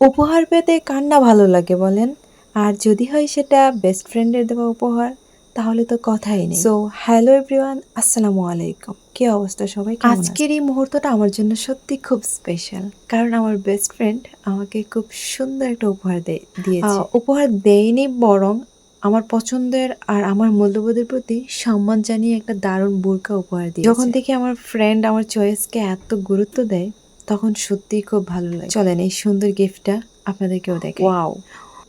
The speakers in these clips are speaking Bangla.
উপহার পেতে কার না ভালো লাগে বলেন? আর যদি হয় সেটা বেস্ট ফ্রেন্ডের দেওয়া উপহার, তাহলে তো কথাই নেই। সো হ্যালো এভরিওয়ান, আসসালামু আলাইকুম। কি অবস্থা সবাই, কেমন আছেন? আজকের এই মুহূর্তটা আমার জন্য সত্যি খুব স্পেশাল, কারণ আমার বেস্ট ফ্রেন্ড আমাকে খুব সুন্দর একটা উপহার দিয়েছে। উপহার দেয়নি, বরং আমার পছন্দের আর আমার মূল্যবোধের প্রতি সম্মান জানিয়ে একটা দারুণ বোরকা উপহার দিয়েছে। যখন থেকে আমার ফ্রেন্ড আমার চয়েসকে এত গুরুত্ব দেয়, তখন সত্যিই খুব ভালো লাগে। চলেন এই সুন্দর গিফটটা আপনাদেরকেও দেখাই। ওয়াও!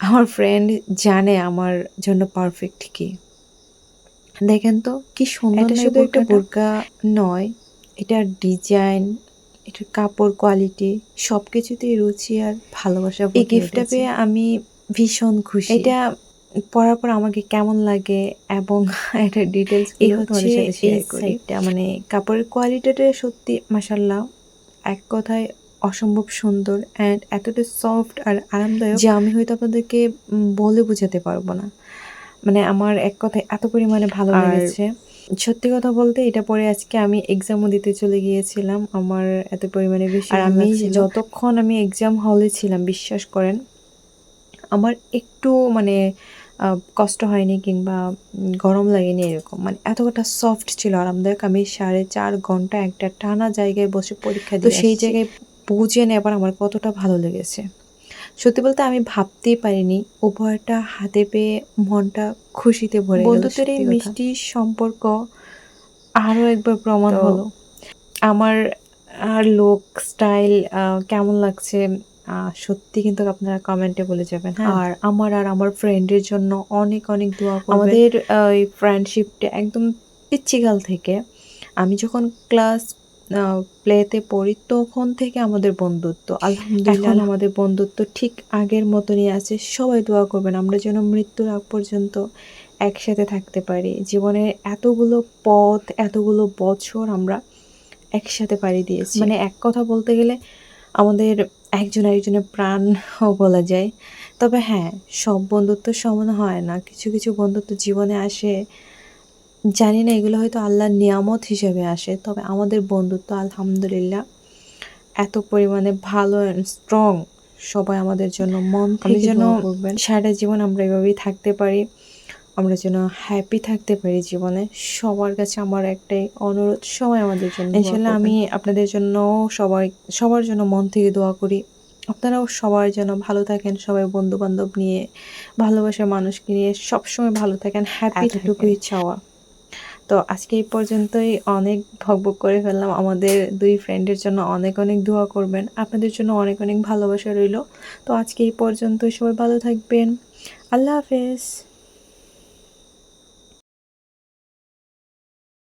আমার ফ্রেন্ড জানে আমার জন্য পারফেক্ট কি। দেখেন তো কি সুন্দর! এটা শুধু একটা বোরকা নয়, এটার ডিজাইন, এটার কাপড় কোয়ালিটি সবকিছুতেই রুচি আর ভালোবাসা। এই গিফটটা পেয়ে আমি ভীষণ খুশি। এটা পরার পর আমাকে কেমন লাগে এবং এটার ডিটেলস এই হচ্ছে এই সাইডটা, মানে কাপড়ের কোয়ালিটিটা সত্যি মাশাআল্লাহ, এক কথায় অসম্ভব সুন্দর অ্যান্ড এতটা সফট আর আরামদায়ক যে আমি হয়তো আপনাদেরকে বলে বোঝাতে পারবো না। মানে আমার এক কথায় এত পরিমাণে ভালো লেগেছে। সত্যি কথা বলতে এটা পরে আজকে আমি এক্সামও দিতে চলে গিয়েছিলাম। আমার এত পরিমাণে বেশি আর আমি যতক্ষণ আমি এক্সাম হলে ছিলাম, বিশ্বাস করেন আমার একটু মানে কষ্ট হয়নি কিংবা গরম লাগেনি এরকম। মানে এতটা সফট ছিল, আরামদায়ক। আমি 4.5 ঘন্টা একটা টানা জায়গায় বসে পরীক্ষা দিয়ে সেই জায়গায় বুঝে নেবার আমার কতটা ভালো লেগেছে। সত্যি বলতে আমি ভাবতেই পারিনি উপহারটা হাতে পেয়ে মনটা খুশিতে ভরে গেল। বন্ধুত্বের এই মিষ্টি সম্পর্ক আরও একবার প্রমাণ হলো। আমার লুক স্টাইল কেমন লাগছে সত্যি কিন্তু আপনারা কমেন্টে বলে যাবেন, হ্যাঁ? আর আমার ফ্রেন্ডের জন্য অনেক অনেক দোয়া করবেন। আমাদের এই ফ্রেন্ডশিপটা একদম পিচ্চিকাল থেকে, আমি যখন ক্লাস প্লেতে পড়ি তখন থেকে আমাদের বন্ধুত্ব, আলহামদুলিল্লাহ আমাদের বন্ধুত্ব ঠিক আগের মতনই আছে। সবাই দোয়া করবেন আমরা যেন মৃত্যুর আগ পর্যন্ত একসাথে থাকতে পারি। জীবনে এতগুলো পথ, এতগুলো বছর আমরা একসাথে পাড়ি দিয়েছি। মানে এক কথা বলতে গেলে আমাদের একজন আরেকজনের প্রাণও বলা যায়। তবে হ্যাঁ, সব বন্ধুত্ব সমান হয় না। কিছু কিছু বন্ধুত্ব জীবনে আসে, জানি না এগুলো হয়তো আল্লাহর নিয়ামত হিসেবে আসে। তবে আমাদের বন্ধুত্ব আলহামদুলিল্লাহ এত পরিমাণে ভালো অ্যান্ড স্ট্রং। সবাই আমাদের জন্য মন থেকে যেন সারাটা জীবন আমরা এভাবেই থাকতে পারি, আমরা যেন হ্যাপি থাকতে পারি জীবনে। সবার কাছে আমার একটাই অনুরোধ, সবাই আমাদের জন্য ইনশাআল্লাহ। আমি আপনাদের জন্য সবার জন্য মন থেকে দোয়া করি। আপনারাও সবার যেন ভালো থাকেন, সবাই বন্ধু বান্ধব নিয়ে, ভালোবাসার মানুষকে নিয়ে সবসময় ভালো থাকেন, হ্যাপি থাকেন, এতটুকুই চাওয়া। তো আজকে এই পর্যন্তই, অনেক বকবক করে ফেললাম। আমাদের দুই ফ্রেন্ডের জন্য অনেক অনেক দোয়া করবেন, আপনাদের জন্য অনেক অনেক ভালোবাসা রইল। তো আজকে এই পর্যন্তই, সবাই ভালো থাকবেন। আল্লাহ হাফেজ।